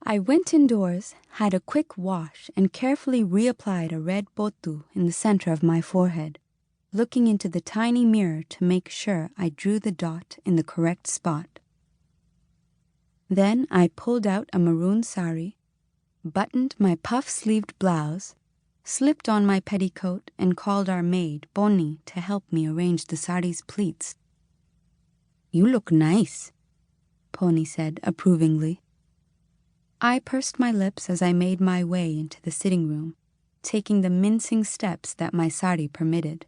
I went indoors, had a quick wash, and carefully reapplied a red botu in the center of my forehead, looking into the tiny mirror to make sure I drew the dot in the correct spot. Then I pulled out a maroon sari, buttoned my puff-sleeved blouse, slipped on my petticoat, and called our maid, Boni, to help me arrange the sari's pleats. "You look nice," Pony said approvingly. I pursed my lips as I made my way into the sitting room, taking the mincing steps that my sari permitted.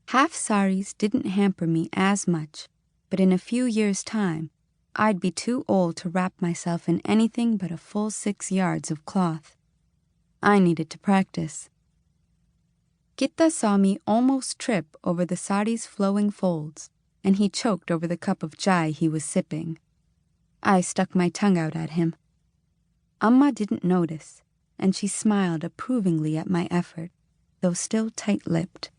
Half saris didn't hamper me as much, but in a few years' time, I'd be too old to wrap myself in anything but a full 6 yards of cloth. I needed to practice. Gitta saw me almost trip over the sari's flowing folds, and he choked over the cup of chai he was sipping. I stuck my tongue out at him. Amma didn't notice, and she smiled approvingly at my effort, though still tight-lipped.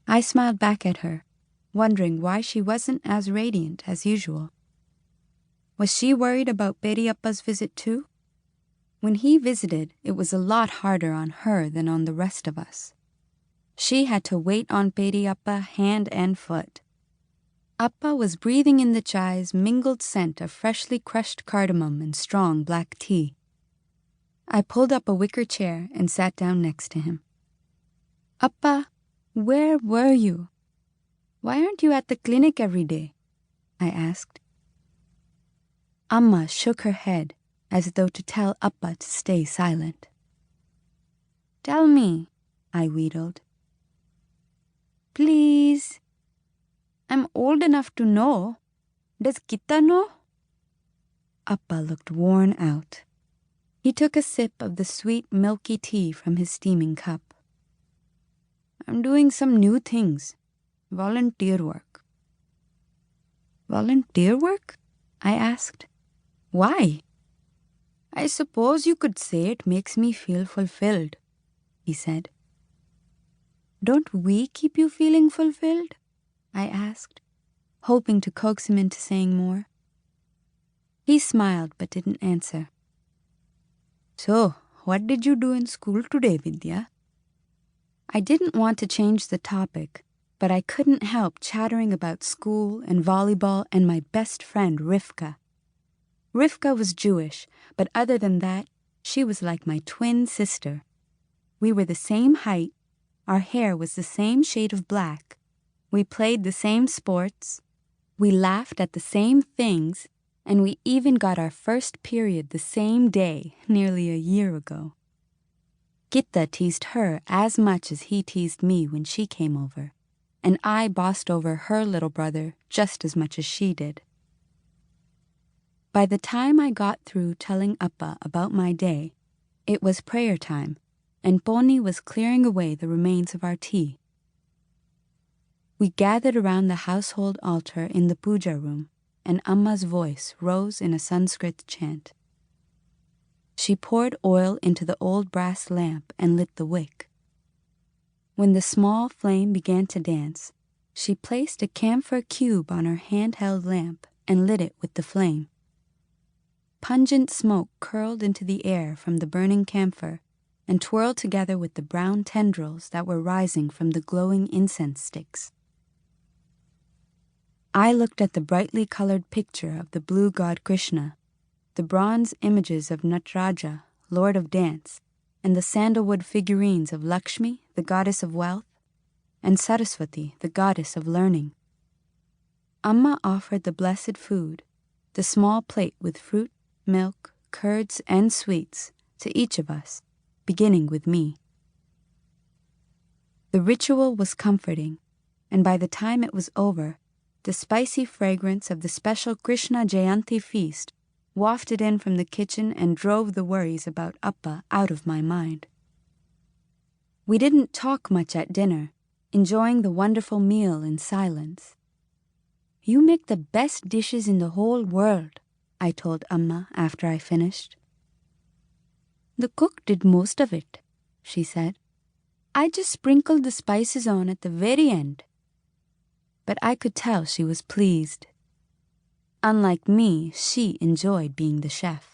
I smiled back at her, wondering why she wasn't as radiant as usual. Was she worried about Periappa's visit too? When he visited, it was a lot harder on her than on the rest of us. She had to wait on Periappa hand and foot. Appa was breathing in the chai's mingled scent of freshly crushed cardamom and strong black tea. I pulled up a wicker chair and sat down next to him. "Appa, where were you? Why aren't you at the clinic every day?" I asked. Amma shook her head as though to tell Appa to stay silent. "Tell me," I wheedled. "Please. I'm old enough to know. Does Gitta know?" Appa looked worn out. He took a sip of the sweet, milky tea from his steaming cup. "I'm doing some new things. Volunteer work." "Volunteer work?" I asked. "Why?" "I suppose you could say it makes me feel fulfilled," he said. "Don't we keep you feeling fulfilled?" I asked, hoping to coax him into saying more. He smiled but didn't answer. "So, what did you do in school today, Vidya?" I didn't want to change the topic, but I couldn't help chattering about school and volleyball and my best friend, Rivka. Rivka was Jewish, but other than that, she was like my twin sister. We were the same height, our hair was the same shade of black, we played the same sports, we laughed at the same things, and we even got our first period the same day, nearly a year ago. Gitta teased her as much as he teased me when she came over, and I bossed over her little brother just as much as she did. By the time I got through telling Appa about my day, it was prayer time, and Pony was clearing away the remains of our tea. We gathered around the household altar in the puja room, and Amma's voice rose in a Sanskrit chant. She poured oil into the old brass lamp and lit the wick. When the small flame began to dance, she placed a camphor cube on her handheld lamp and lit it with the flame. Pungent smoke curled into the air from the burning camphor and twirled together with the brown tendrils that were rising from the glowing incense sticks. I looked at the brightly colored picture of the blue god Krishna, the bronze images of Nataraja, Lord of Dance, and the sandalwood figurines of Lakshmi, the goddess of wealth, and Saraswati, the goddess of learning. Amma offered the blessed food, the small plate with fruit, milk, curds, and sweets, to each of us, beginning with me. The ritual was comforting, and by the time it was over, the spicy fragrance of the special Krishna Jayanti feast wafted in from the kitchen and drove the worries about Appa out of my mind. We didn't talk much at dinner, enjoying the wonderful meal in silence. "You make the best dishes in the whole world," I told Amma after I finished. "The cook did most of it," she said. "I just sprinkled the spices on at the very end." But I could tell she was pleased. Unlike me, she enjoyed being the chef.